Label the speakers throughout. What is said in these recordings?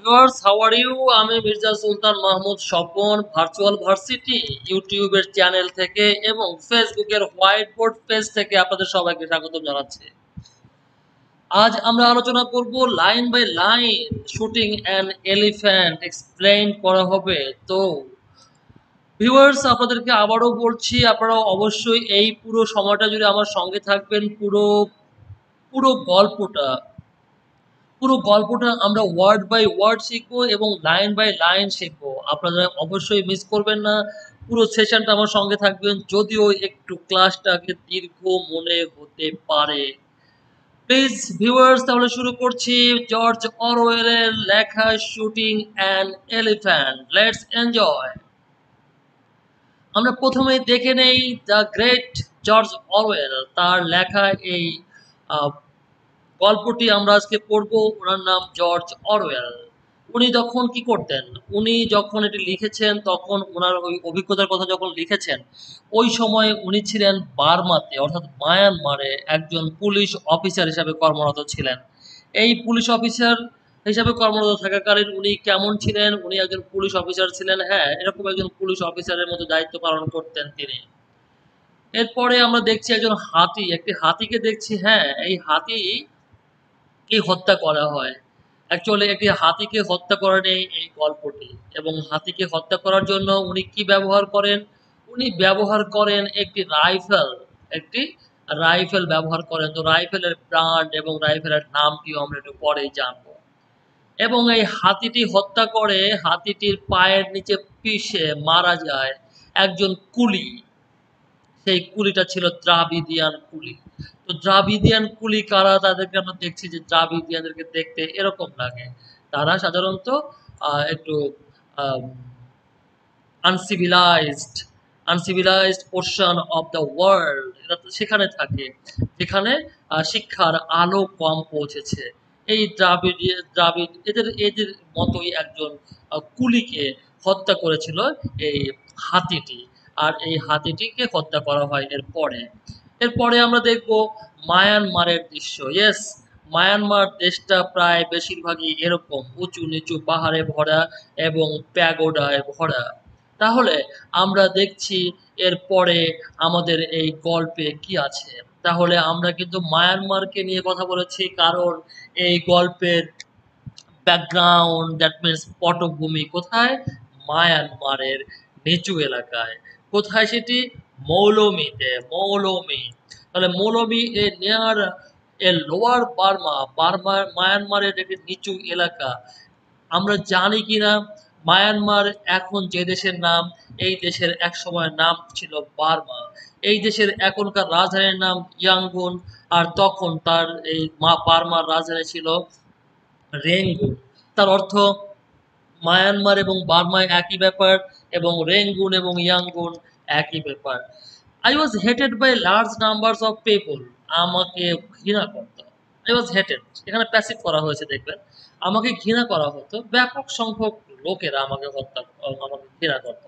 Speaker 1: Viewers, how are you? আমি Mirza Sultan Mahmud Swapan virtual varsity ইউটিউবের channel থেকে এবং ফেসবুকের হোয়াইট বোর্ড পেজ থেকে আপনাদের সবাইকে স্বাগত জানাচ্ছি। আজ আমরা আলোচনা করব line by line shooting an elephant explain করা হবে। তো ভিউয়ার্স, আপনাদেরকে আবারও বলছি, আপনারা অবশ্যই এই পুরো সময়টা জুড়ে আমার সঙ্গে থাকবেন। পুরো পুরো গল্পটা আমরা ওয়ার্ড বাই ওয়ার্ড শিখবো এবং লাইন বাই লাইন শিখবো। আপনারা অবশ্যই মিস করবেন না, পুরো সেশনটা আমার সঙ্গে থাকবেন, যদিও একটু ক্লাসটাকে দীর্ঘ মনে হতে পারে। প্লিজ ভিউয়ার্স, তাহলে শুরু করছি জর্জ অরওয়েলের লেখা shooting an elephant. Let's enjoy. আমরা প্রথমে দেখে নেই দ্য গ্রেট জর্জ অরওয়েল, তার লেখা এই গল্পটি আমরা আজকে পড়ব। ওনার নাম জর্জ অরওয়েল। উনি তখন কি করতেন, উনি যখন এটি লিখেছেন তখন ওনার ওই অভিজ্ঞতার কথা যখন লিখেছেন, ওই সময় উনি ছিলেন বার্মাতে অর্থাৎ মায়ানমারে একজন পুলিশ অফিসার হিসাবে কর্মরত ছিলেন। এই পুলিশ অফিসার হিসাবে কর্মরত থাকাকালীন উনি কেমন ছিলেন? উনি একজন পুলিশ অফিসার ছিলেন, হ্যাঁ, এরকম একজন পুলিশ অফিসারের মতো দায়িত্ব পালন করতেন তিনি। এরপরে আমরা দেখছি একটি হাতিকে দেখছি। হ্যাঁ, এই হাতি কে হত্যা করা হয়। অ্যাকচুয়ালি একটি হাতিকে হত্যা করা নেই এই গল্পটি, এবং হাতিকে হত্যা করার জন্য উনি কি ব্যবহার করেন? উনি ব্যবহার করেন একটি রাইফেল ব্যবহার করেন। তো রাইফেলের ব্র্যান্ড এবং রাইফেলের নামটিও আমরা একটু পরেই জানবো। এবং এই হাতিটি হত্যা করে হাতিটির পায়ের নিচে পিষে মারা যায় একজন কুলি। সেই কুলিটা ছিল দ্রাবিদিয়ান কুলি। তো দ্রাবিদিয়ান কুলি কারা? তাদেরকে আমরা দেখছি যে দ্রাবিদিয়ানদেরকে দেখতে এরকম লাগে। তারা সাধারণত একটু uncivilised uncivilised portion of the world, এরা তো সেখানে থাকে যেখানে শিক্ষার আলো কম পৌঁছেছে। এই দ্রাবিড এদের এদের মতোই একজন কুলিকে হত্যা করেছিল এই হাতিটি, আর এই হাতিটিকে হত্যা করা হয় এরপরে আমরা দেখব মায়ানমারের দৃশ্য। ইয়েস, মায়ানমার দেশটা প্রায় বেশিরভাগই এরকম উঁচু নিচু পাহাড়ে ভরা এবং প্যাগোডায় ভরা। তাহলে আমরা দেখছি এরপরে আমাদের এই গল্পে কি আছে। তাহলে আমরা কিন্তু মায়ানমারকে নিয়ে কথা বলেছি, কারণ এই গল্পের ব্যাকগ্রাউন্ড, দ্যাট মিনস পটভূমি কোথায়? মায়ানমারের নিচু এলাকায়। কোথায় সেটি? মৌলমি। তাহলে মৌলমি এ নেয়ার এ লোয়ার মায়ানমারের একটি নিচু এলাকা। আমরা জানি কিনা মায়ানমার এখন যে দেশের নাম, এই দেশের এক সময় নাম ছিল বার্মা। এই দেশের এখনকার রাজধানীর নাম ইয়াঙ্গুন, আর তখন তার এই বার্মার রাজধানী ছিল রেঙ্গুন। তার অর্থ মায়ানমার এবং বার্মা একই ব্যাপার, এবং রেঙ্গুন এবং ইয়াঙ্গুন একই ব্যাপার। I was hated by large numbers of people. আমাকে ঘৃণা করত। আই ওয়াজ হেটেড, এখানে প্যাসিভ করা হয়েছে, দেখবেন। আমাকে ঘৃণা করা হতো, ব্যাপক সংখ্যক লোকেরা আমাকে ঘৃণা করত।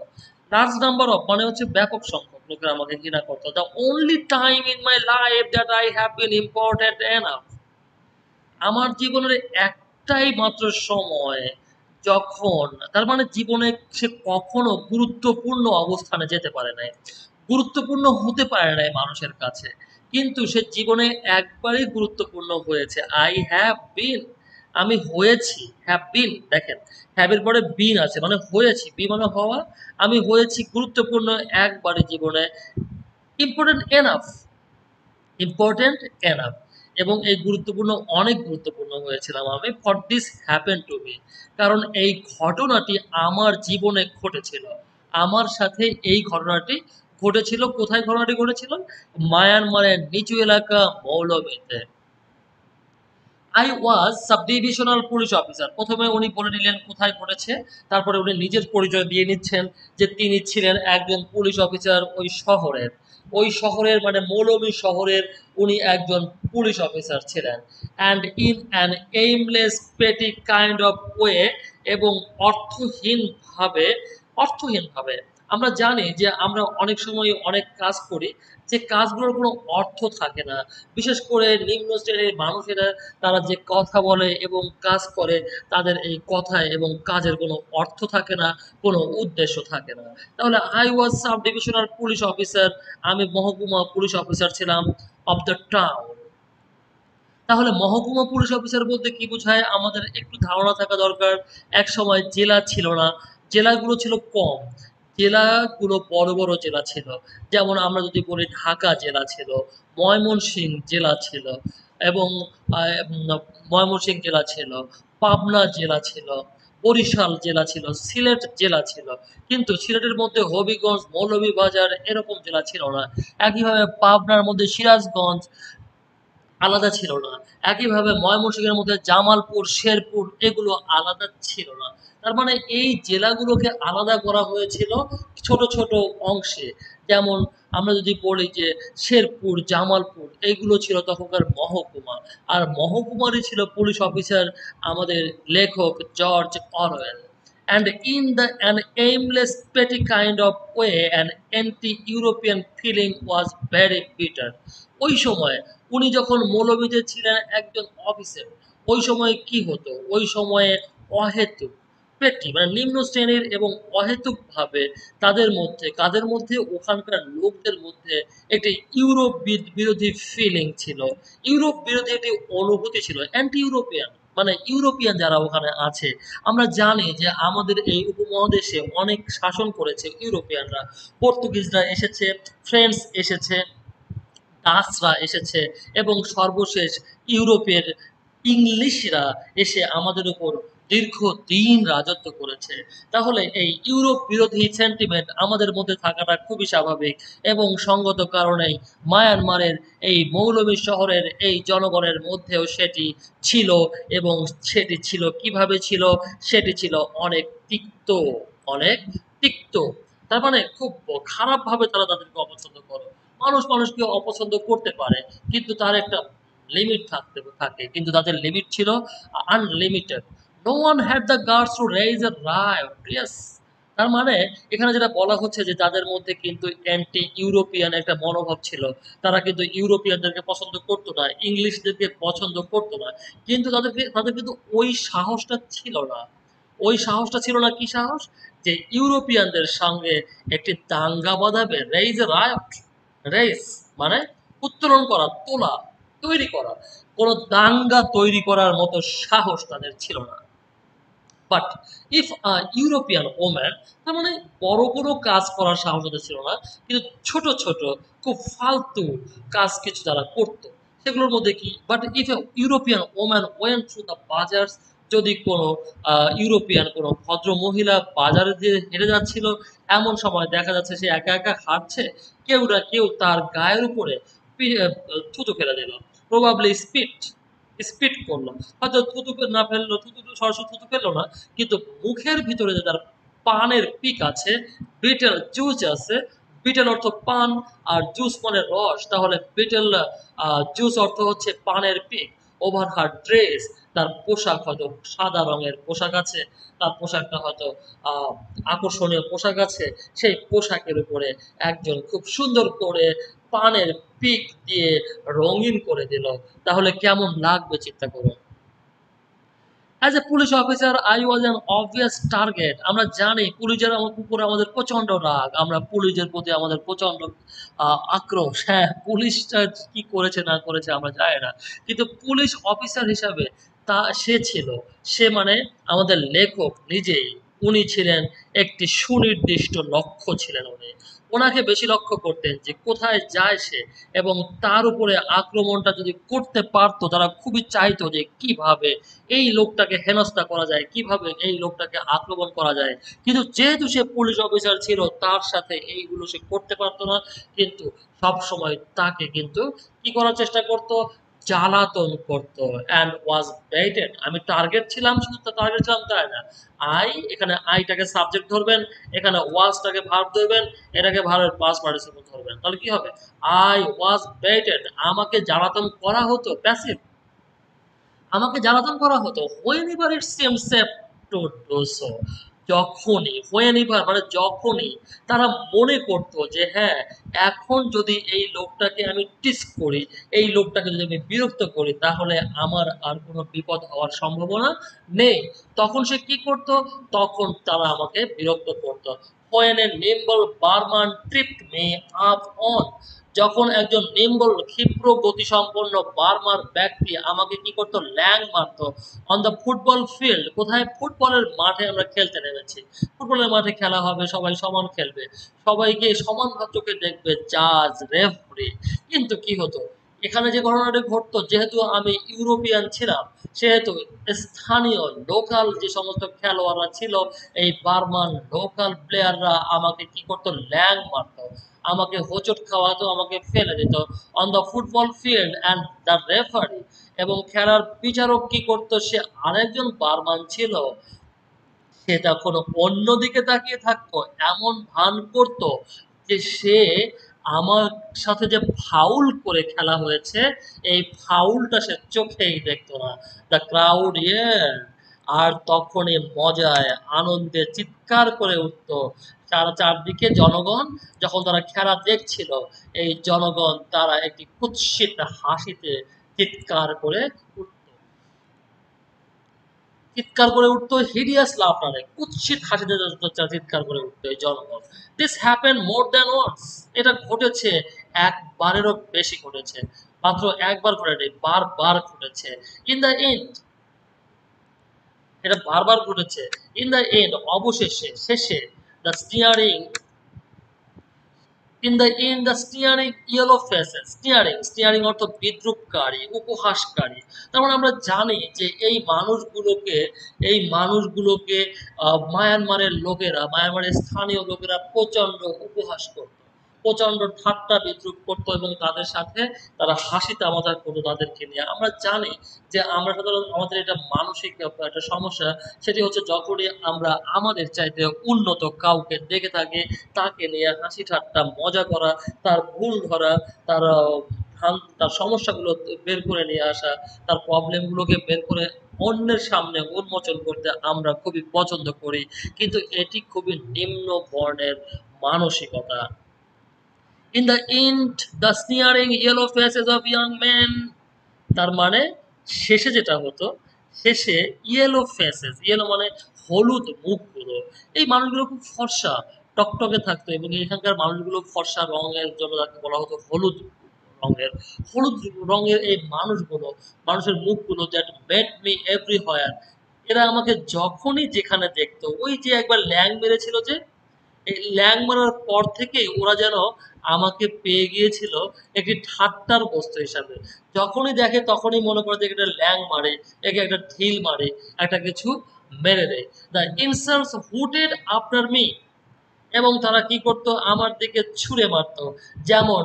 Speaker 1: লার্জ নাম্বার অফ মানে হচ্ছে ব্যাপক সংখ্যক লোকেরা আমাকে ঘৃণা করত। The only time in my life that I have been important enough. আমার জীবনের একটাই মাত্র সময় যখন, তার মানে জীবনে সে কখনো গুরুত্বপূর্ণ অবস্থানে যেতে পারে নাই, গুরুত্বপূর্ণ হতে পারে নাই মানুষের কাছে, কিন্তু সে জীবনে একবারই গুরুত্বপূর্ণ হয়েছে। আই হ্যাভ বিন, আমি হয়েছি। হ্যাভ বিন, দেখেন হ্যাভের পরে বিন আছে মানে হয়েছি, বি মানে হওয়া। আমি হয়েছি গুরুত্বপূর্ণ একবারই জীবনে, ইম্পর্টেন্ট এনাফ, ইম্পর্টেন্ট এনাফ, এবং এই অনেক গুরুত্বপূর্ণ হয়েছিলাম আমি। For this happen to me, কারণ এই ঘটনাটি আমার জীবনে ঘটেছিল, আমার সাথে এই ঘটনাটি ঘটেছিল। কোথায় ঘটনাটি ঘটেছিল? মায়ানমারের নিচু এলাকা মৌলভীতে। I was sub divisional police officer. প্রথমে উনি বলে নিলেন কোথায় ঘটেছে, তারপরে উনি নিজের পরিচয় দিয়ে নিচ্ছেন যে তিনি ছিলেন একজন পুলিশ অফিসার ওই শহরের মানে মৌলভী শহরের উনি একজন পুলিশ অফিসার ছিলেন। অ্যান্ড ইন অ্যান এইমলেস পেটি কাইন্ড অফ ওয়ে, এবং অর্থহীনভাবে। আমরা জানি যে আমরা অনেক সময় অনেক কাজ করি যে কাজগুলোর কোনো অর্থ থাকে না। বিশেষ করে নিম্ন শ্রেণীর মানুষেরা তারা যে কথা বলে এবং কাজ করে তাদের এই কথায় এবং কাজের কোনো অর্থ থাকে না, কোনো উদ্দেশ্য থাকে না। তাহলে I was sub divisional police officer, আমি মহকুমা পুলিশ অফিসার ছিলাম অফ দ্য টাউন। তাহলে মহকুমা পুলিশ অফিসার বলতে কি বোঝায় আমাদের একটু ধারণা থাকা দরকার। এক সময় জেলা ছিল না, জেলাগুলো ছিল কম, জেলাগুলো বড় বড় জেলা ছিল। যেমন আমরা যদি বলি ঢাকা জেলা ছিল, ময়মনসিংহ জেলা ছিল এবং ময়মনসিংহ জেলা ছিল, পাবনা জেলা ছিল, বরিশাল জেলা ছিল, সিলেট জেলা ছিল। কিন্তু সিলেটের মধ্যে হবিগঞ্জ, মৌলভীবাজার এরকম জেলা ছিল না। একইভাবে পাবনার মধ্যে সিরাজগঞ্জ আলাদা ছিল না। একইভাবে ময়মনসিংহের মধ্যে জামালপুর, শেরপুর এগুলো আলাদা ছিল না। তার মানে এই জেলাগুলোকে আলাদা করা হয়েছিল ছোট ছোট অংশে। যেমন আমরা যদি বলি যে শেরপুর, জামালপুর এইগুলো ছিল তখনকার মহকুমা। আর মহকুমারই ছিল পুলিশ অফিসার আমাদের লেখক George Orwell. And in an aimless, petty kind of way, an anti-European feeling was very bitter. ওই সময় উনি যখন মৌলভীতে ছিলেন একজন অফিসার, ওই সময়ে কি হতো? ওই সময়ে অহেতুক পেটি মানে নিম্ন শ্রেণীর এবং অহেতুক ভাবে তাদের মধ্যে কাদের মধ্যে ওখানকার লোকদের মধ্যে একটি ইউরোপ বিরোধী ফিলিং ছিল, ইউরোপ বিরোধী একটি অনুভূতি ছিল, অ্যান্টি ইউরোপিয়ান মানে ইউরোপিয়ান যারা ওখানে আছে। আমরা জানি যে আমাদের এই উপমহাদেশে অনেক শাসন করেছে ইউরোপিয়ানরা, পর্তুগিজরা এসেছে, ফ্রেঞ্চ এসেছে, ডাচরা এসেছে এবং সর্বশেষ ইউরোপের ইংলিশরা এসে আমাদের উপর দীর্ঘদিন রাজত্ব করেছে। তাহলে এই ইউরোপ বিরোধী সেন্টিমেন্ট আমাদের মধ্যে থাকাটা খুবই স্বাভাবিক এবং সঙ্গত কারণেই মায়ানমারের এই মৌলভী শহরের এই জনগণের মধ্যেও সেটি ছিল। এবং সেটি ছিল কিভাবে ছিল? সেটি ছিল অনেক তিক্ত, অনেক তিক্ত। তার মানে খুব খারাপভাবে তারা তাদেরকে অপছন্দ করে। মানুষ মানুষকে অপছন্দ করতে পারে, কিন্তু তার একটা লিমিট থাকে, কিন্তু তাদের লিমিট ছিল unlimited. No one had the guts to raise a riot. Yes, তার মানে এখানে যেটা বলা হচ্ছে যে তাদের মধ্যে কিন্তু অ্যান্টি ইউরোপিয়ান একটা মনোভাব ছিল। তারা কিন্তু ইউরোপিয়ানদেরকে পছন্দ করতো না, ইংলিশদেরকে পছন্দ করতো না। কিন্তু তাদের কিন্তু ওই সাহসটা ছিল না। ওই সাহসটা ছিল না, কি সাহস? যে ইউরোপিয়ানদের সঙ্গে একটি দাঙ্গা বাঁধাবে, রেইজ এ রায়ট। রেইজ মানে উত্তোলন করা, তোলা, তৈরি করা। কোনো দাঙ্গা তৈরি করার মতো সাহস তাদের ছিল না। বাট ইফ ইউরোপিয়ান ওম্যান, তার মানে বড় কোনো কাজ করার সাহস ওদের ছিল না, কিন্তু ছোট ছোট খুব ফালতু কাজ কিছু তারা করতো। সেগুলোর মধ্যে কি? But if European woman when through the বাজার্স, যদি কোনো ইউরোপিয়ান কোনো ভদ্র মহিলা বাজারে দিয়ে হেঁটে যাচ্ছিল, এমন সময় দেখা যাচ্ছে সে একা একা হাঁটছে, কেউ না কেউ তার গায়ের উপরে থুতু ফেলে দিল, প্রবাবলি স্পিড করলো। হয়তো থুতু না ফেললো, সরাসরি থুতু ফেললো না, কিন্তু মুখের ভিতরে যে তার পানের পিক আছে, বিটেল জুস আছে। বিটেল অর্থ পান আর জুস মানে রস, তাহলে বিটেল জুস অর্থ হচ্ছে পানের পিক। ওভার হার ড্রেস, তার পোশাক হয়তো সাদা রঙের পোশাক আছে, তার পোশাকটা হয়তো আকর্ষণীয় পোশাক আছে, সেই পোশাকের উপরে একজন খুব সুন্দর করে পানের পিক দিয়ে রঙিন করে দিল। তাহলে কেমন লাগবে চিন্তা করুন। As a police officer I was an obvious target. আমরা জানি পুলিশের উপরে আমাদের প্রচন্ড রাগ, আমরা পুলিশের প্রতি আমাদের প্রচন্ড আক্রোশ। হ্যাঁ, পুলিশটা কি করেছে না করেছে আমরা জানি না, কিন্তু পুলিশ অফিসার হিসাবে সে মানে আমাদের লেখক নিজেই, উনি ছিলেন একটি সুনির্দিষ্ট লক্ষ্য ছিলেন উনি। ওনাকে বেশি লক্ষ্য করতেন যে কোথায় যায় সে, এবং তার উপরে আক্রমণটা যদি করতে পারতো, তারা খুবই চাইতো যে কিভাবে এই লোকটাকে হেনস্থা করা যায়, কিভাবে এই লোকটাকে আক্রমণ করা যায়। কিন্তু যেহেতু সে পুলিশ অফিসার ছিল, তার সাথে এইগুলো সে করতে পারতো না। কিন্তু সব সময় তাকে কিন্তু কি করার চেষ্টা করতো? জ্বালাতন করতো। অ্যান্ড ওয়াজ বেটেড, আমি টার্গেট ছিলাম, শুধু টার্গেট ছিলাম তাই না, এখানে আইটাকে সাবজেক্ট ধরবেন, এখানে ওয়াজটাকে ভার্ব ধরবেন, এটাকে ভার্বের পাস্ট পার্টিসিপল ধরবেন, তাহলে কি হবে? আই ওয়াজ বেটেড, আমাকে জ্বালাতন করা হতো, প্যাসিভ, আমাকে জ্বালাতন করা হতো। whenever it seemed safe to do so, যখনই হোয়েনিভার মানে যখনই তারা মনে করতো যে হ্যাঁ, এখন যদি এই লোকটাকে আমি টিস করি, এই লোকটাকে যদি আমি বিরক্ত করি, তাহলে আমার আর কোনো বিপদ হওয়ার সম্ভাবনা নেই, তখন সে কি করত? তখন তারা আমাকে বিরক্ত করত। when a nimble barman tripped me up on, যখন একজন নিম্বল ক্ষিপ্র গতিসম্পন্ন বার্মার ব্যক্তি আমাকে কি করতো? ল্যাং মারতো। অন দ্য ফুটবল ফিল্ড, কোথায়? ফুটবলের মাঠে আমরা খেলতে নেমেছি। ফুটবলের মাঠে খেলা হবে, সবাই সমান খেলবে, সবাইকে সমান চোখে দেখবে জাজ, রেফারি। কিন্তু কি হতো? এখানে যে ঘটনাটি ঘটতো, যেহেতু আমি ইউরোপিয়ান ছিলাম, সেহেতু স্থানীয় লোকাল যে সমস্ত খেলোয়াড়রা ছিল, এই বার্মান লোকাল প্লেয়াররা আমাকে কি করতো? ল্যাং মারতো, আমাকে হোঁচট খাওয়াতো, আমাকে ফেলে দিত on the football field and the referee. এবং খেলার বিচারক কি করতো? সে আরেকজন বারমান ছিল, সে তখন অন্যদিকে তাকিয়ে থাকতো, এমন ভান করতো যে সে আমার সাথে যে ফাউল করে খেলা হয়েছে, এই ফাউলটা সে চোখেই দেখতো না। দ্য ক্রাউড ইয়ার, আর তখনই মজায় আনন্দে চিৎকার করে উঠতো। চারদিকে জনগণ যখন তারা খেলা দেখছিল, এই জনগণ তারা একটি কুৎসিত হাসিতে চিৎকার করে উঠতো, চিৎকার করে উঠতো হিডিয়াস লাফটারে, কুৎসিত হাসিতে চিৎকার করে উঠতো এই জনগণ। This happen more than once, এটা ঘটেছে একবারেরও বেশি ঘটেছে, মাত্র একবার ঘটেনি, বারবার ঘটেছে। ইন দ্য এন্ড, এটা বারবার ঘটেছে। ইন দ্য এন্ড, অবশেষে, শেষে, the steering, in the in the steering yellow faces, steering, steering অর্থ বিদ্রুপকারী, উপহাসকারী। তার মানে আমরা জানি যে এই মানুষগুলোকে মায়ানমারের লোকেরা, মায়ানমারের স্থানীয় লোকেরা প্রচন্ড উপহাস করত, প্রচন্ড ঠাট্টা বিদ্রুপ করতো, এবং তাদের সাথে তারা হাসি তামাশা করতো তাদেরকে নিয়ে। আমরা জানি যে আমরা সাধারণত আমাদের এটা মানসিক একটা সমস্যা, সেটি হচ্ছে যখনই আমরা আমাদের চাইতে উন্নত কাউকে দেখে থাকি, তাকে নিয়ে হাসি ঠাট্টা মজা করা, তার ভুল ধরা, তার তার সমস্যাগুলো বের করে নিয়ে আসা, তার প্রবলেমগুলোকে বের করে অন্যের সামনে উন্মোচন করতে আমরা খুবই পছন্দ করি। কিন্তু এটি খুবই নিম্ন বর্ণের মানসিকতা। In the end the sneering yellow faces of young men, তার মানে শেষে যেটা হতো, শেষে ইয়েলো ফেসেস, ইয়েলো মানে হলুদ মুখগুলো, এই মানুষগুলো খুব ফর্সা টকটকে থাকতো, এবং এখানকার মানুষগুলো ফর্সা রঙের জন্য তাকে বলা হতো হলুদ রঙের। হলুদ রঙের এই মানুষগুলো, মানুষের মুখগুলো, দ্যাট মেড মি এভরিহোয়ার, এরা আমাকে যখনই যেখানে দেখতো, ওই যে একবার ল্যাং মেরেছিল, যে এই ল্যাং মারার পর থেকেই ওরা যেন আমাকে পেয়ে গিয়েছিল একটি ঠাট্টার বস্তু হিসাবে। যখনই দেখে তখনই মনে করে যে একটা ল্যাং মারে, একে একটা ঢিল মারে, একটা কিছু মেরে দেয়। দ্য ইনসাল্টস হুটেড আফটার মি, এবং তারা কি করতো? আমার দিকে ছুঁড়ে মারতো। যেমন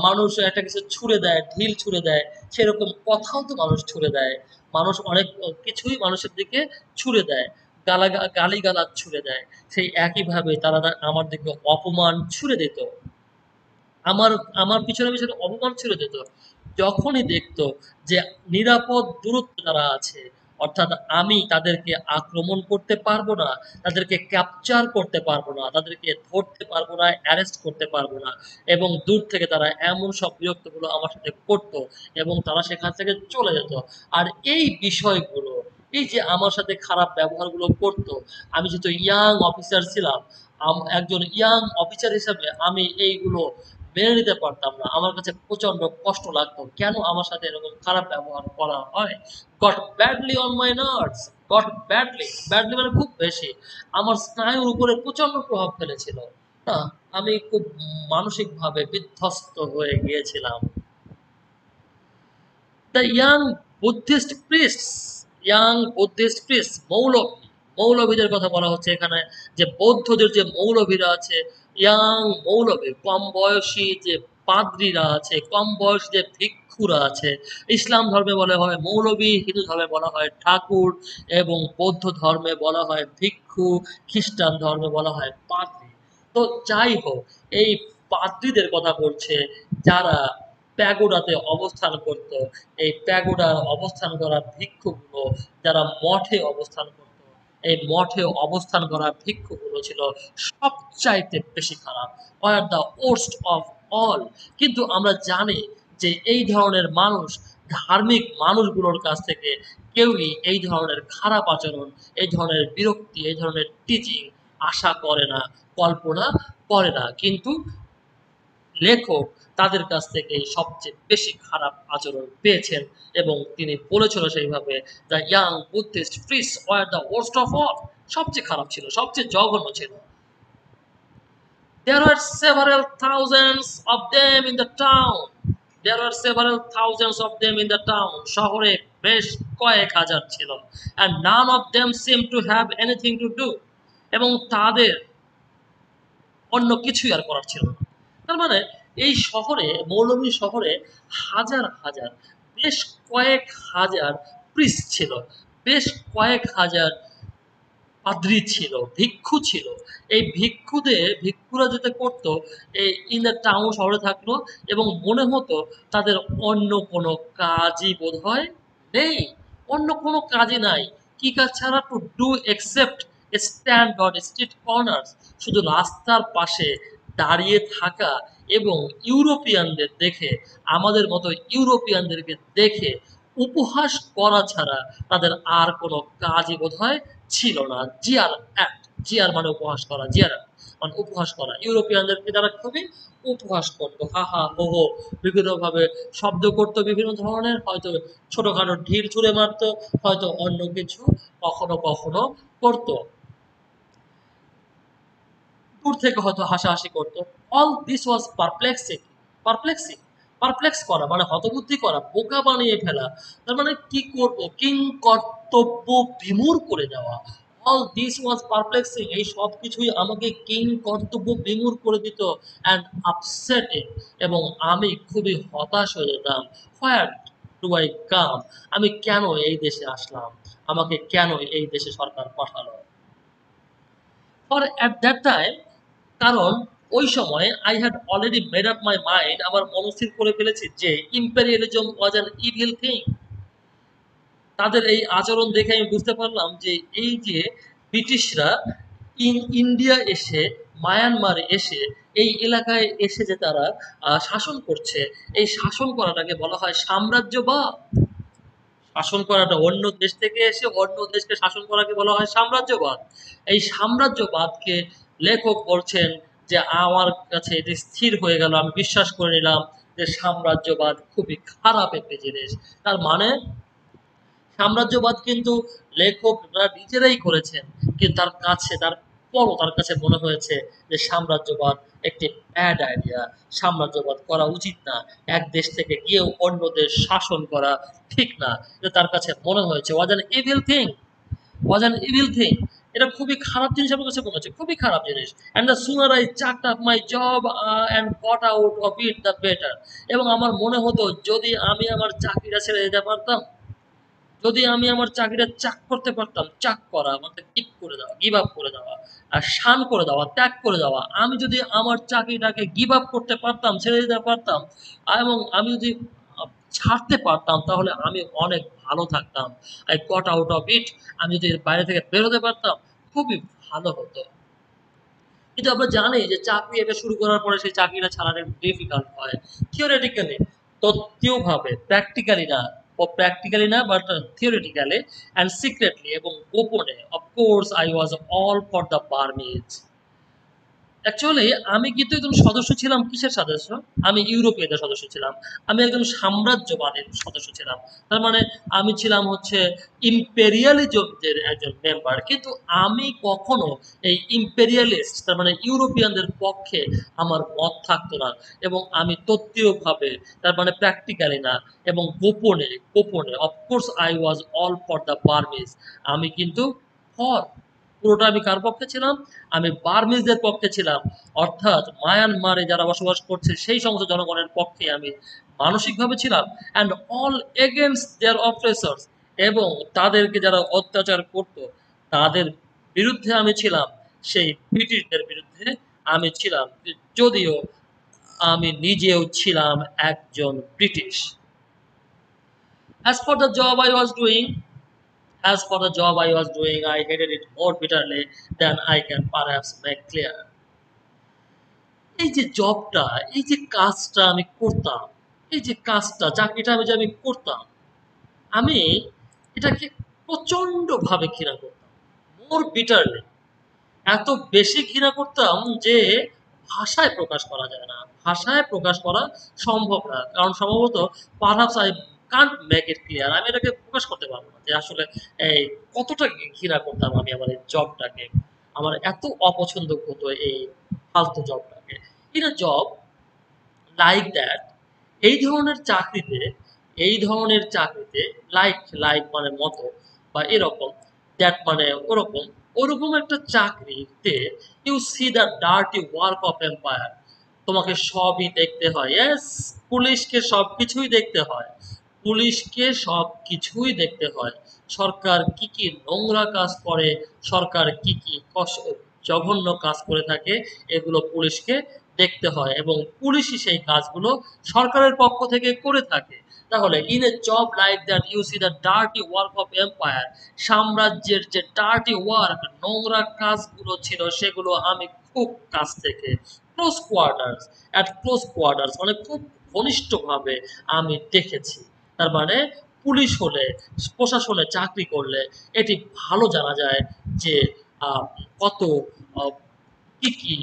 Speaker 1: মানুষ একটা কিছু ছুঁড়ে দেয়, ঢিল ছুঁড়ে দেয়, সেরকম কথাও তো মানুষ ছুঁড়ে দেয়। মানুষ অনেক কিছুই মানুষের দিকে ছুঁড়ে দেয়, গালিগালাজ ছুঁড়ে দেয়। সেই একইভাবে তারা আমার দিকে অপমান ছুঁড়ে দিত, আমার আমার পিছনে পিছনে অপমান ছুড়ে দিত। যখনই দেখতো যে নিরাপদ দূরত্বে তারা আছে, অর্থাৎ আমি তাদেরকে আক্রমণ করতে পারবো না, তাদেরকে ক্যাপচার করতে পারবো না, তাদেরকে ধরতে পারবো না, অ্যারেস্ট করতে পারবো না, এবং দূর থেকে তারা এমন সব বিরক্তগুলো আমার সাথে করতো, এবং তারা সেখান থেকে চলে যেত। আর এই বিষয়গুলো, এই যে আমার সাথে খারাপ ব্যবহারগুলো করতো, আমি যেহেতু ইয়াং অফিসার ছিলাম, একজন ইয়াং অফিসার হিসেবে আমি এইগুলো মেনে নিতে পারতাম না। আমার কাছে প্রচন্ড কষ্ট লাগতো, কেন আমার সাথে এরকম খারাপ ব্যবহার করা হয়। Goat badly on my nerves, goat badly, badly মানে খুব বেশি, আমার স্নায়ুর উপরে প্রচন্ড প্রভাব ফেলেছিল। না, আমি খুব মানসিকভাবে বিধ্বস্ত হয়ে গিয়েছিলাম। The young Buddhist priests, young Buddhist priest, মৌলভী, মৌলভীদের কথা বলা হচ্ছে এখানে, যে বৌদ্ধদের যে মৌলভীরা আছে, ইয়াং মৌলভী, কম বয়সী যে পাদ্রীরা আছে, কম বয়সী যে ভিক্ষুরা আছে। ইসলাম ধর্মে বলা হয় মৌলভী, হিন্দু ধর্মে বলা হয় ঠাকুর, এবং বৌদ্ধ ধর্মে বলা হয় ভিক্ষু, খ্রিস্টান ধর্মে বলা হয় পাদ্রী। তো যাই হোক, এই পাদ্রীদের কথা বলছে, যারা প্যাগোডাতে অবস্থান করত, এই প্যাগোডা অবস্থান করা ভিক্ষুগুলো, যারা মঠে অবস্থান করত, এই মঠে অবস্থান করা ভিক্ষুগুলো ছিল সবচাইতে বেশি খারাপ, was the worst of all. কিন্তু আমরা জানি যে এই ধরনের মানুষ, ধার্মিক মানুষগুলোর কাছ থেকে কেউই এই ধরনের খারাপ আচরণ, এই ধরনের বিরক্তি, এই ধরনের টিচিং আশা করে না, কল্পনা করে না। কিন্তু লেখক তাদের কাছ থেকে সবচেয়ে বেশি খারাপ আচরণ পেয়েছেন এবং তিনি বলেছিল সেইভাবে, the young Buddhist priests were the worst of all. সবচেয়ে খারাপ ছিল, সবচেয়ে জঘন্য ছিল। There were several thousands of them in the town. There were several thousands of them in the town. শহরে বেশ কয়েক হাজার ছিল। And none of them seemed to have anything to do. এবং তাদের অন্য কিছুই আর করার ছিল না। তার মানে এই শহরে, মৌলভী শহরে হাজার হাজার, বেশ কয়েক হাজার প্রিস্ট ছিল, বেশ কয়েক হাজার পাদ্রী ছিল, ভিক্ষু ছিল। এই ভিক্ষুরা যেটা করতো, এই ইন দ্য টাউন, শহরে থাকলো এবং মনে হতো তাদের অন্য কোনো কাজই বোধহয় নেই, অন্য কোনো কাজই নাই। কি কাজ ছাড়া? To do except stand on street corners, শুধু রাস্তার পাশে দাঁড়িয়ে থাকা এবং ইউরোপিয়ানদের দেখে, আমাদের মতো ইউরোপিয়ানদেরকে দেখে উপহাস করা ছাড়া তাদের আর কোনো কাজই বোধহয় ছিল না। জিয়ার অ্যাক্ট, জিয়ার মানে উপহাস করা, জিয়ার মানে উপহাস করা। ইউরোপিয়ানদেরকে তারা খুবই উপহাস করতো, হা হা হো হো, বিভিন্নভাবে শব্দ করতো, বিভিন্ন ধরনের, হয়তো ছোটখাটো ঢিল ছুঁড়ে মারতো, হয়তো অন্য কিছু কখনো কখনো করতো, দূর থেকে হয়তো হাসাহাসি করতো। All this was perplexing. Perplexing, perplex করা মানে হতবুদ্ধি করা, বোকা বানিয়ে ফেলা। তার মানে কি করব, কিং কর্তব্য বিমূঢ় করে দেওয়া। অল দিস ওয়াজ পারপ্লেক্সিং, এই সব কিছুই আমাকে কিং কর্তব্য বিমূঢ় করে দিত। অ্যান্ড আপসেটিং, এবং আমি খুবই হতাশ হয়ে যেতাম। হোয়ার ডু আই কাম, আমি কেন এই দেশে আসলাম, আমাকে কেন এই দেশে সরকার পাঠালো। ফর অ্যাট দ্যাট টাইম, কারণ ওই সময় I had already made up my mind, আমার মনস্থির করে ফেলেছি যে imperialism was an evil thing. তাদের এই আচরণ দেখে আমি বুঝতে পারলাম যে এই যে ব্রিটিশরা ইন্ডিয়া এসে, মায়ানমারে এসে, এই এলাকায় এসে যে তারা শাসন করছে, এই শাসন করাটাকে বলা হয় সাম্রাজ্যবাদ। শাসন করাটা, অন্য দেশ থেকে এসে অন্য দেশকে শাসন করাকে বলা হয় সাম্রাজ্যবাদ। এই সাম্রাজ্যবাদকে লেখক বলছেন যে আমার কাছে এটি স্থির হয়ে গেল, আমি বিশ্বাস করে নিলাম যে সাম্রাজ্যবাদ খুবই খারাপ একটি জিনিস। তার মানে সাম্রাজ্যবাদ কিন্তু লেখকরা নিজেরাই করেছেন, কিন্তু তার কাছে মনে হয়েছে যে সাম্রাজ্যবাদ একটি ব্যাড আইডিয়া, সাম্রাজ্যবাদ করা উচিত না, এক দেশ থেকে গিয়েও অন্য দেশ শাসন করা ঠিক না। তার কাছে মনে হয়েছে was an evil thing, was an evil thing. এটা খুবই খারাপ জিনিস আমার কাছে মনে হচ্ছে, খুবই খারাপ জিনিস। And the sooner I chucked up my job and got out of it the better. এবং আমার মনে হতো যদি আমি আমার চাকরিটা ছেড়ে দিতে পারতাম, যদি আমি আমার চাকরিটা চাক করতে পারতাম, চাক করা মানে গিভ করে দেওয়া, গিভ আপ করে দেওয়া, আর শান করে দেওয়া, ত্যাগ করে দেওয়া। আমি যদি আমার চাকরিটাকে গিভ আপ করতে পারতাম, ছেড়ে দিতে পারতাম, এবং আমি যদি ছাড়তে পারতাম, তাহলে আমি অনেক ভালো থাকতাম। আই গট আউট অফ ইট, আমি যদি বাইরে থেকে বেরোতে পারতাম খুবই ভালো হতো। কিন্তু আমরা জানি যে চাকরি এটা শুরু করার পরে সেই চাকরিটা ছাড়ানো ডিফিকাল্ট হয়। থিওরিটিক্যালি, তত্ত্বীয়ভাবে, প্র্যাকটিক্যালি না, প্র্যাকটিক্যালি না বাট থিওরিটিক্যালি অ্যান্ড সিক্রেটলি, এবং গোপনে। Of course I was all for the Burmese. Actually আমি কিন্তু একজন সদস্য ছিলাম, কিসের সদস্য? আমি ইউরোপীয়দের সদস্য ছিলাম, আমি একজন সাম্রাজ্যবাদের সদস্য ছিলাম। তার মানে আমি ছিলাম হচ্ছে ইম্পেরিয়ালিজমের একজন মেম্বার। কিন্তু আমি কখনো এই ইম্পেরিয়ালিস্ট, তার মানে ইউরোপিয়ানদের পক্ষে আমার মত থাকতো না। এবং আমি তত্ত্বীয়ভাবে, তার মানে প্র্যাকটিক্যালি না, এবং গোপনে, গোপনে of course I was all for the Burmese. আমি কিন্তু ফর, পুরোটা আমি কার পক্ষে ছিলাম? আমি বার্মিজদের পক্ষে ছিলাম, অর্থাৎ মায়ানমারে যারা বসবাস করছে সেই সমস্ত জনগণের পক্ষে আমি মানসিকভাবে ছিলাম। অ্যান্ড অল এগেনস্ট দেয়ার অপ্রেসর্স, এবং তাদেরকে যারা অত্যাচার করত তাদের বিরুদ্ধে আমি ছিলাম, সেই ব্রিটিশদের বিরুদ্ধে আমি ছিলাম, যদিও আমি নিজেও ছিলাম একজন British. As for the job I was doing, As for the job I was doing, I hated it more bitterly than I can perhaps make clear. এই যে জবটা, এই যে কাজটা আমি করতাম, এই যে কাজটা, চাকরিটা আমি যে আমি করতাম, আমি এটাকে প্রচন্ডভাবে ঘৃণা করতাম। মোর বিটারলি, এত বেশি ঘৃণা করতাম যে ভাষায় প্রকাশ করা যায় না, ভাষায় প্রকাশ করা সম্ভব না, কারণ সম্ভবত perhaps I can't make it clear, আমি এটাকে প্রকাশ করতে পারবো না যে আসলে এই কতটা ঘৃণা করতাম আমি আমার এই জবটাকে, আমার এত অপছন্দ হতো এই ফালতু জবটাকে। In a job like that, এই ধরনের চাকরিতে, এই ধরনের চাকরিতে, লাইক লাইক মানে মতো বা এরকম, দ্যাট মানে ওরকম, ওরকম একটা চাকরিতে you see the dirty work of empire. তোমাকে সবই দেখতে হয়, ইয়েস, পুলিশকে সবকিছুই দেখতে হয়, পুলিশকে সবকিছুই দেখতে হয়। সরকার কি কি নোংরা কাজ করে, সরকার কি কি জঘন্য কাজ করে থাকে, এগুলো পুলিশকে দেখতে হয় এবং পুলিশই সেই কাজগুলো সরকারের পক্ষ থেকে করে থাকে। তাহলে in a job like that you see the dirty work of empire, সাম্রাজ্যের যে ডার্টি ওয়ার্ক, নোংরা কাজগুলো ছিল, সেগুলো আমি খুব কাছ থেকে, close quarters, at close quarters মানে খুব ঘনিষ্ঠভাবে আমি দেখেছি। তার মানে পুলিশ হলে, প্রশাসনে চাকরি করলে এটি ভালো জানা যায় যে কত কি কি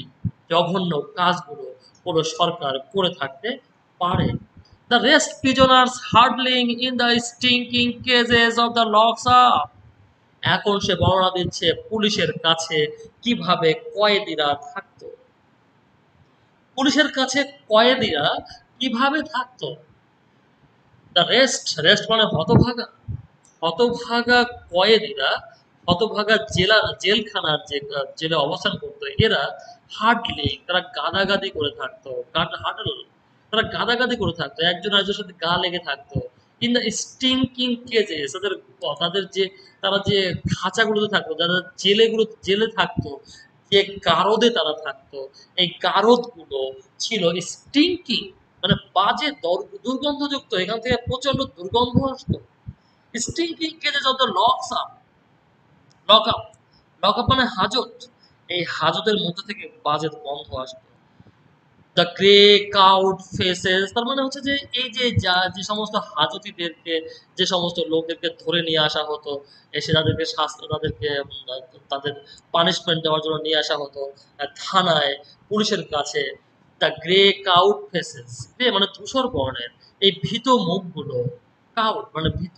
Speaker 1: জঘন্য কাজগুলো কোনো সরকার করে থাকতে পারে। The rest prisoners huddling in the stinking cages of the locks up. এখন সে বর্ণনা দিচ্ছে পুলিশের কাছে কিভাবে কয়েদিরা থাকতো, পুলিশের কাছে কয়েদিরা কিভাবে থাকতো। দ্য রেস্ট, রেস্ট মানে হতভাগা, হতভাগা কয়েদিরা, হতভাগা জেলখানার যে জেলে অবস্থান করতো, এরা হার্ডলি, তারা গাদাগাদি করে থাকতো, হার্ডল, তারা গাদাগাদি করে থাকতো, একজন আরেকজনের সাথে গা লেগে থাকতো। ইন দ্য স্টিংকিং কেজেস, তাদের, তাদের যে, তারা যে খাঁচাগুলোতে থাকতো, যারা জেলে থাকতো, যে গারদে তারা থাকতো, এই গারদগুলো ছিল স্টিংকিং মানে বাজে দুর্গন্ধযুক্ত, এখান থেকে প্রচন্ড দুর্গন্ধ আসতো। Stinking cages of the locks up, lock up, lock up মানে হাজত, এই হাজতের মধ্যে থেকে বাজে গন্ধ আসতো। দ্য গ্রে কাউড ফেসেস, তার মানে হচ্ছে যে এই যে যে সমস্ত হাজতিদেরকে, যে সমস্ত লোকদেরকে ধরে নিয়ে আসা হতো, এসে তাদেরকে শাস্তি, তাদেরকে তাদের পানিশমেন্ট দেওয়ার জন্য নিয়ে আসা হতো থানায়, পুলিশের কাছে। The grey coward faces, grey মানে ধূসর বর্ণের, এই ভীত মুখগুলো, কাউড মানে ভীত,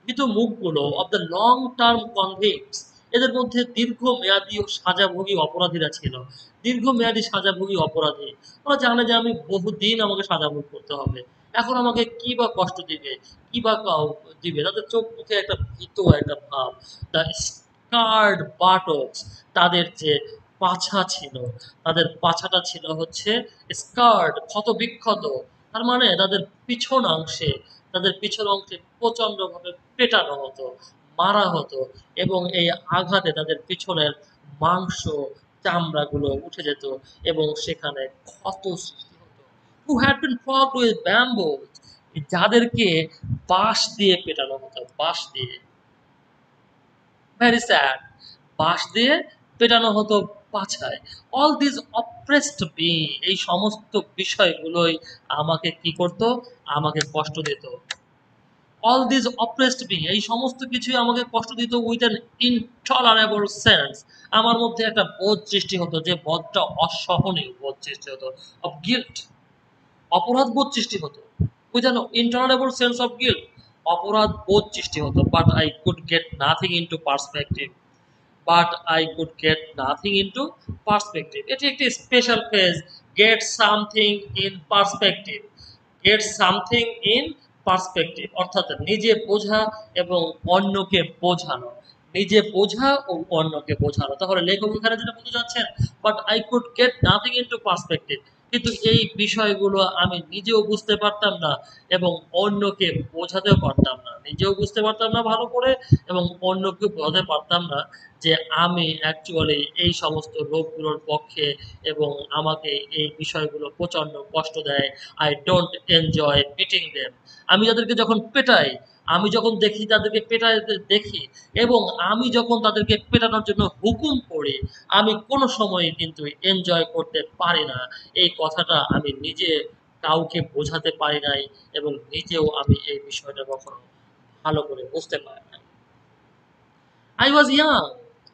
Speaker 1: ভীত মুখগুলো অফ দ্য লং টার্ম কনভিক্টস, এদের মধ্যে দীর্ঘমেয়াদী ও সাজাভোগী অপরাধীরা ছিল। দীর্ঘমেয়াদী সাজাভোগী অপরাধী, ওরা জানে যে আমি বহুদিন আমাকে সাজা ভোগ করতে হবে, এখন আমাকে কি বা কষ্ট দিবে, কি বা দিবে, তাদের চোখ মুখে একটা ভীত একটা ভাব। দ্য স্কার্ড বাটক্স, তাদের যে পাছা ছিল, তাদের পাছাটা ছিল হচ্ছে স্কার্ড, ক্ষত বিক্ষত, তার মানে তাদের পিছন অংশে, তাদের পিছন অংশে প্রচন্ড ভাবে পেটানো হতো, মারা হতো এবং এই আঘাতে তাদের পিছনের মাংস, চামড়াগুলো উঠে যেত এবং সেখানে ক্ষত সৃষ্টি হতো। who had been flogged with bamboos, যাদেরকে বাঁশ দিয়ে পেটানো হতো, বাঁশ দিয়ে, ভেরি স্যাড, বাঁশ দিয়ে পেটানো হতো পাছায়। অল দিস অপ্রেসড মি, এই সমস্ত বিষয়গুলোই আমাকে কি করতো, আমাকে কষ্ট দিত। অল দিস অপ্রেসড মি, এই সমস্ত কিছুই আমাকে কষ্ট দিত উইথ অ্যান ইনটলারেবল সেন্স, আমার মধ্যে একটা বোধ সৃষ্টি হতো, যে বোধটা অসহনীয় বোধ সৃষ্টি হতো, অফ গিল্ট, অপরাধ বোধ সৃষ্টি হতো, with an intolerable sense of guilt, অপরাধ বোধ সৃষ্টি হতো। But I could get nothing into perspective, but I could get nothing into perspective, এটি একটি special phase, gate something in perspective, gate something in perspective অর্থাৎ নিজে বোঝা এবং অন্যকে বোঝানো, নিজে বোঝা ও অন্যকে বোঝানো। তাহলে লেখক এখানে যেটা বলতে চাচ্ছেন, but I could get nothing into perspective, কিন্তু এই বিষয়গুলো আমি নিজেও বুঝতে পারতাম না এবং অন্যকে বোঝাতেও পারতাম না, নিজেও বুঝতে পারতাম না ভালো করে এবং অন্যকে বোঝাতে পারতাম না যে আমি অ্যাকচুয়ালি এই সমস্ত লোকগুলোর পক্ষে এবং আমাকে এই বিষয়গুলো প্রচন্ড কষ্ট দেয়। I don't enjoy beating them, আমি যাদেরকে যখন পেটাই আমি যখন দেখি তাদেরকে পেটাতে দেখি এবং আমি যখন তাদেরকে পেটানোর জন্য হুকুম করি, আমি কোনো সময় কিন্তু এনজয় করতে পারি না। এই কথাটা আমি নিজে কাউকে বোঝাতে পারি নাই এবং নিজেও আমি এই বিষয়টা কখনো ভালো করে বুঝতে পারি নাই। I was young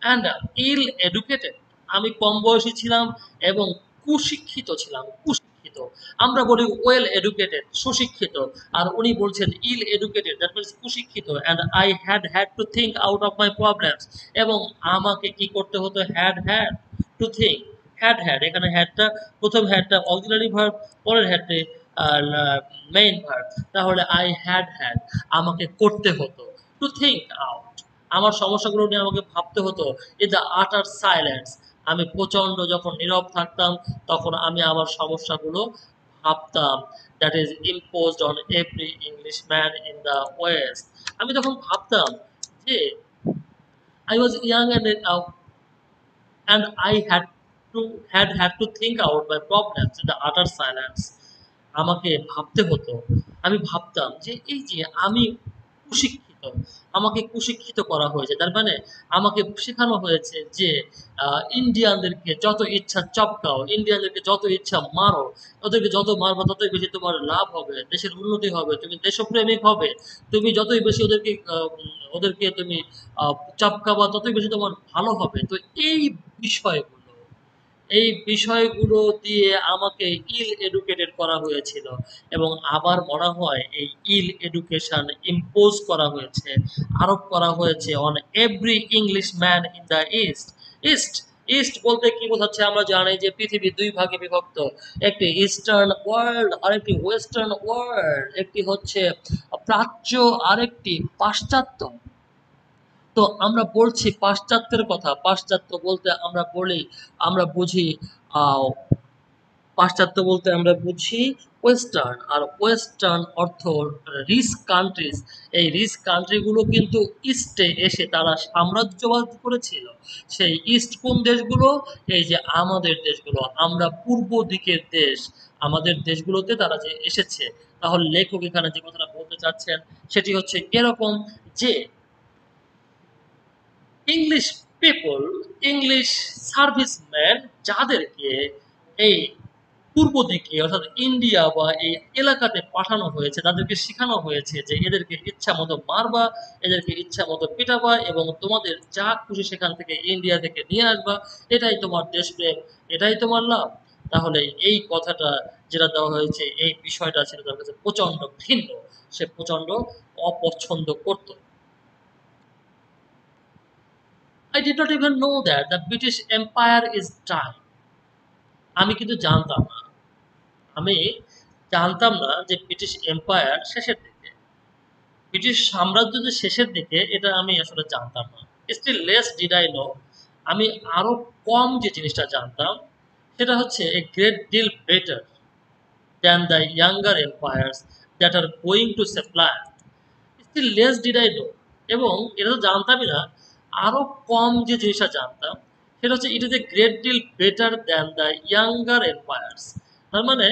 Speaker 1: and ill educated. আমি কম বয়সী ছিলাম এবং কুশিক্ষিত ছিলাম। কুশিক্ষিত, আমরা বলি ওয়েল এডুকেটেড, সুশিক্ষিত, আর উনি বলছেন ইল এডুকেটেড, দ্যাট মিনস কুশিক্ষিত। And I had to think out of my problems. এবং আমাকে কি করতে হতো? Had to think. হ্যাড এখানে হ্যাডটা, প্রথম হ্যাডটা অক্সিলারি ভার্ব, পরের হ্যাডে মেইন ভার্ব। তাহলে আই হ্যাড আমাকে করতে হতো টু থিঙ্ক আউট, আমার সমস্যাগুলো নিয়ে আমাকে ভাবতে হতো। ইন দ্য আটার সাইলেন্স, আমি প্রচন্ড যখন নীরব থাকতাম তখন আমি আমার সমস্যাগুলো ভাবতাম। That is imposed on every English man in the West. আমি তখন ভাবতাম যে I was young and I had to think out my problems in the utter silence. আমাকে ভাবতে হতো। আমি ভাবতাম যে এই যে আমি কুশিক্ষিত, আমাকে কুশিক্ষিত করা হয়েছে, তার মানে আমাকে শেখানো হয়েছে যে ইন্ডিয়ানদেরকে যত ইচ্ছা চপকাও, ইন্ডিয়ানদেরকে যত ইচ্ছা মারো, ওদেরকে যত মারবো ততই বেশি তোমার লাভ হবে, দেশের উন্নতি হবে, তুমি দেশপ্রেমিক হবে, তুমি যতই বেশি ওদেরকে তুমি চপকাবা ততই বেশি তোমার ভালো হবে। তো এই বিষয়গুলো এই বিষয়গুলো দিয়ে আমাকে ইল এডুকেটেড করা হয়েছিল এবং আবার মনে হয় এই ইল এডুকেশন ইম্পোজ করা হয়েছে, আরোপ করা হয়েছে on every English man in the east. East east বলতে কি বোঝাচ্ছে? আমরা জানি যে পৃথিবী দুই ভাগে বিভক্ত, একটি ইস্টার্ন ওয়ার্ল্ড আর একটি ওয়েস্টার্ন ওয়ার্ল্ড। একটি হচ্ছে প্রাচ্য, আরেকটি পাশ্চাত্য। তো আমরা বলছি পাশ্চাত্যের কথা। পাশ্চাত্য বলতে আমরা বুঝি আহ, পাশ্চাত্য বলতে আমরা বুঝি ওয়েস্টার্ন, আর ওয়েস্টার্ন অর্থ রিচ কান্ট্রিজ। এই রিচ কান্ট্রিগুলো কিন্তু ইস্টে এসে তারা সাম্রাজ্যবাদ করেছিল। সেই ইস্ট কোন দেশগুলো? এই যে আমাদের দেশগুলো, আমরা পূর্ব দিকের দেশ, আমাদের দেশগুলোতে তারা যে এসেছে। তাহলে লেখক এখানে যে কথাটা বলতে চাচ্ছেন সেটি হচ্ছে এরকম যে ইংলিশ পিপল, ইংলিশ সার্ভিসম্যান, যাদেরকে এই পূর্ব দিকে অর্থাৎ ইন্ডিয়া বা এই এলাকাতে পাঠানো হয়েছে, তাদেরকে শেখানো হয়েছে যে এদেরকে ইচ্ছা মতো মারবা, এদেরকে ইচ্ছা মতো পিটাবা এবং তোমাদের যা খুশি সেখান থেকে ইন্ডিয়া থেকে নিয়ে আসবা, এটাই তোমার দেশপ্রেম, এটাই তোমার লাভ। তাহলে এই কথাটা যেটা দেওয়া হয়েছে, এই বিষয়টা ছিল তার কাছে প্রচন্ড ভিন্ন, সে প্রচন্ড অপছন্দ করত। I did not even know that the British Empire is dying. আমি কিন্তু জানতাম না, আমি জানতাম না যে ব্রিটিশ এম্পায়ার শেষের দিকে, ব্রিটিশ সাম্রাজ্য যে শেষের দিকে, এটা আমি আসলে জানতাম না। Still less did I know, আমি আরো কম যে জিনিসটা জানতাম সেটা হচ্ছে a great deal better than the younger empires that are going to supply. Still less did I know, এবং এটা তো জানতামই না, আরো কম যে জিনিসটা জানতাম সেটা হচ্ছে it is a great deal better than the younger empires. তার মানে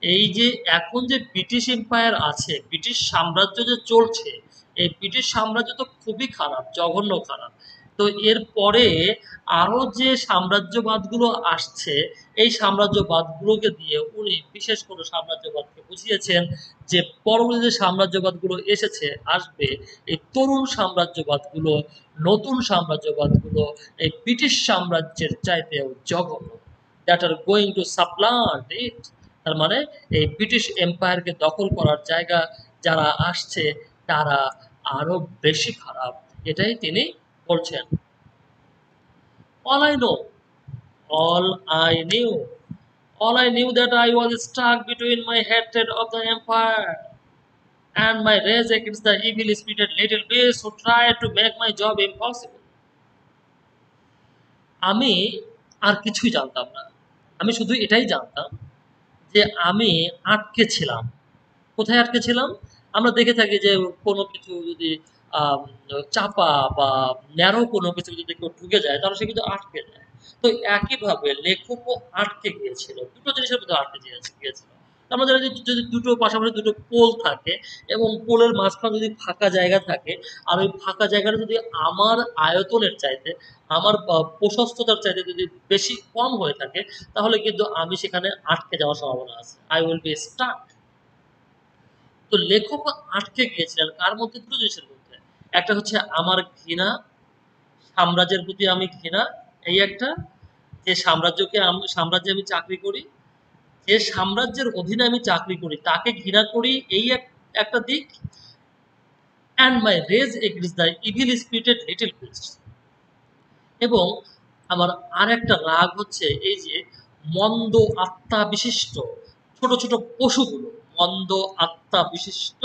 Speaker 1: এই যে এখন যে ব্রিটিশ এম্পায়ার আছে, ব্রিটিশ সাম্রাজ্য যে চলছে, এই ব্রিটিশ সাম্রাজ্য তো খুবই খারাপ, জঘন্য খারাপ। তো এর পরে আরো যে সাম্রাজ্যবাদগুলো আসছে, এই সাম্রাজ্যবাদগুলোকে দিয়ে উনি বিশেষ করে সাম্রাজ্যবাদকে বুঝিয়েছেন যে পরবর্তী যে সাম্রাজ্যবাদগুলো আসবে, এই তরুণ সাম্রাজ্যবাদগুলো, নতুন সাম্রাজ্যবাদগুলো এই ব্রিটিশ সাম্রাজ্যের চাইতেও জঘন্য, দ্যাট আর গোয়িং টু সাপ্লান্ট ইট। তার মানে এই ব্রিটিশ এম্পায়ারকে দখল করার জায়গা যারা আসছে তারা আরো বেশি খারাপ, এটাই তিনি বলছেন। All I know, all I knew, all I knew that I was stuck between my hatred of the empire and my rage against the evil-spirited little beast who tried to make my job impossible. আমি আর কিছুই জানতাম না, আমি শুধু এটাই জানতাম যে আমি আটকে ছিলাম। কোথায় আটকে ছিলাম? আমরা দেখে থাকি যে কোনো কিছু যদি আম, চাপা বা ন্যারো কোনো কিছু যদি কেউ ঢুকে যায় তাহলে সে কিন্তু আটকে যায়। তো একইভাবে লেখকও আটকে গিয়েছিল, দুটো জিনিসের মধ্যে আটকে গিয়েছিল। তার মানে যদি দুটো পাশাপাশি দুটো পোল থাকে এবং পোলের মাঝখানে যদি ফাঁকা জায়গা থাকে, আর ওই ফাঁকা জায়গাটা যদি আমার আয়তনের চাইতে, আমার প্রশস্ততার চাইতে যদি বেশি কম হয়ে থাকে, তাহলে কিন্তু আমি সেখানে আটকে যাওয়ার সম্ভাবনা আছে, আই উইল বি স্টাক। তো লেখক আটকে গিয়েছিলেন কার মধ্যে? দুটো জিনিসের মধ্যে। একটা হচ্ছে আমার ঘৃণা, সাম্রাজ্যের প্রতি আমি ঘৃণা, এই একটা, যে সাম্রাজ্যে আমি চাকরি করি, যে সাম্রাজ্যের অধীনে আমি চাকরি করি তাকে ঘৃণা করি, এই একটা দিক। And my rage against the evil spirited little beast. এবং আমার আর একটা রাগ হচ্ছে এই যে মন্দ আত্মা বিশিষ্ট ছোট ছোট পশুগুলো, মন্দ আত্মা বিশিষ্ট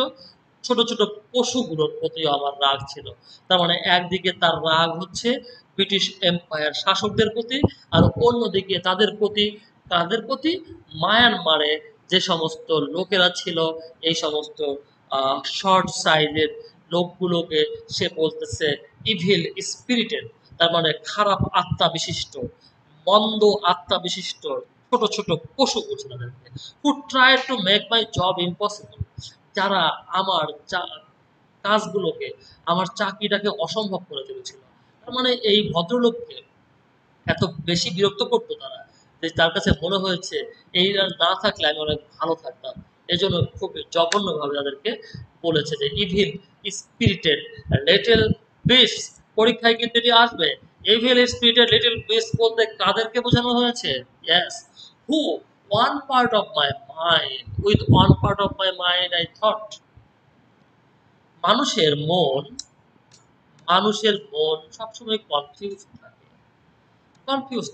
Speaker 1: ছোট ছোট পশুগুলোর প্রতিও আমার রাগ ছিল। তার মানে একদিকে তার রাগ হচ্ছে ব্রিটিশ এম্পায়ার শাসকদের প্রতি, আর অন্যদিকে তাদের প্রতি মায়ানমারে যে সমস্ত লোকেরা ছিল, এই সমস্ত শর্ট সাইজের লোকগুলোকে সে বলতেছে ইভিল স্পিরিটেড, তার মানে খারাপ আত্মা বিশিষ্ট, মন্দ আত্মা বিশিষ্ট ছোট ছোট পশু বলছে তাদেরকে, হু try to make my job impossible, যারা আমার কাজগুলোকে, আমার চাকরিটাকে অসম্ভব করে তুলেছিল। তার মানে এই ভদ্রলোককে এত বেশি বিরক্ত করতো তারা, যে তার কাছে মনে হয়েছে এই না থাকলে আমি অনেক ভালো থাকতাম। এজন্য খুব জঘন্যভাবে তাদেরকে বলেছে যে ইভিল স্পিরিটেড লিটল বিস্ট। পরীক্ষায় কিন্তু এটি আসবে। ইভিল স্পিরিটেড লিটল বিস্ট বলতে কাদেরকে বোঝানো হয়েছে? Yes, who one part of my mind, with one part of my mind I thought. মানুষের মন সবসময় কনফিউজ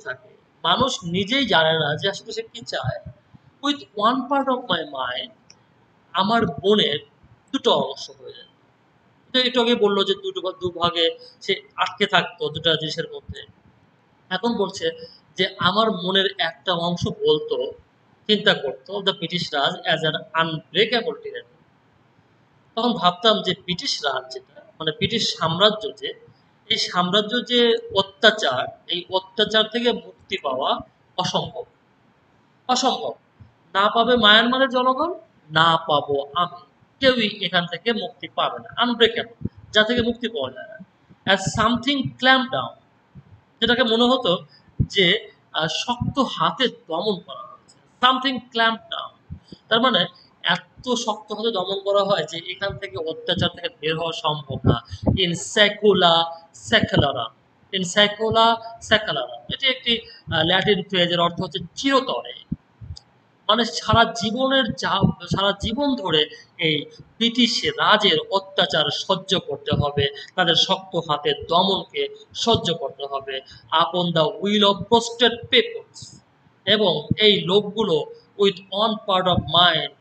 Speaker 1: থাকে। মানুষ নিজেই জানে না যে আসলে সে কি চায়। With one part of my mind, আমার মনের দুটো অংশ হয়ে যায়। তো একটু আগে বললো যে দুভাগে সে আটকে থাকতো দুটা জিনিসের মধ্যে। এখন বলছে যে আমার মনের একটা অংশ বলতো, চিন্তা করতো the British Raj as an unbreakable টিরানি। তখন ভাবতাম যে ব্রিটিশ রাজ যেটা, মানে ব্রিটিশ সাম্রাজ্য যে, এই সাম্রাজ্য যে অত্যাচার, এই অত্যাচার থেকে মুক্তি পাওয়া অসম্ভব। অসম্ভব। না পাবে মায়ানমারের জনগণ, না পাবো আমি, কেউই এখান থেকে মুক্তি পাবে না। আনব্রেকেবল, যা থেকে মুক্তি পাওয়া যায় না। অ্যাজ সামথিং ক্ল্যাম্প ডাউন, যেটাকে মনে হতো যে শক্ত হাতে দমন করা হয়েছে। সামথিং ক্ল্যাম্প ডাউন, তার মানে এত শক্ত হাতে দমন করা হয় যে এখান থেকে অত্যাচার থেকে বের হওয়া সম্ভব না। ইন সেকুলা সেকুলারা, ইন সেকুলা সেকুলারা, এটি একটি ল্যাটিন ফ্রেজের অর্থ হচ্ছে চিরতরে। মানে সারা জীবন ধরে এই ব্রিটিশ রাজের অত্যাচার সহ্য করতে হবে, তাদের শক্ত হাতের দমনকে সহ্য করতে হবে, upon the will of prostrate peoples. এবং এই লোকগুলো with one part of mind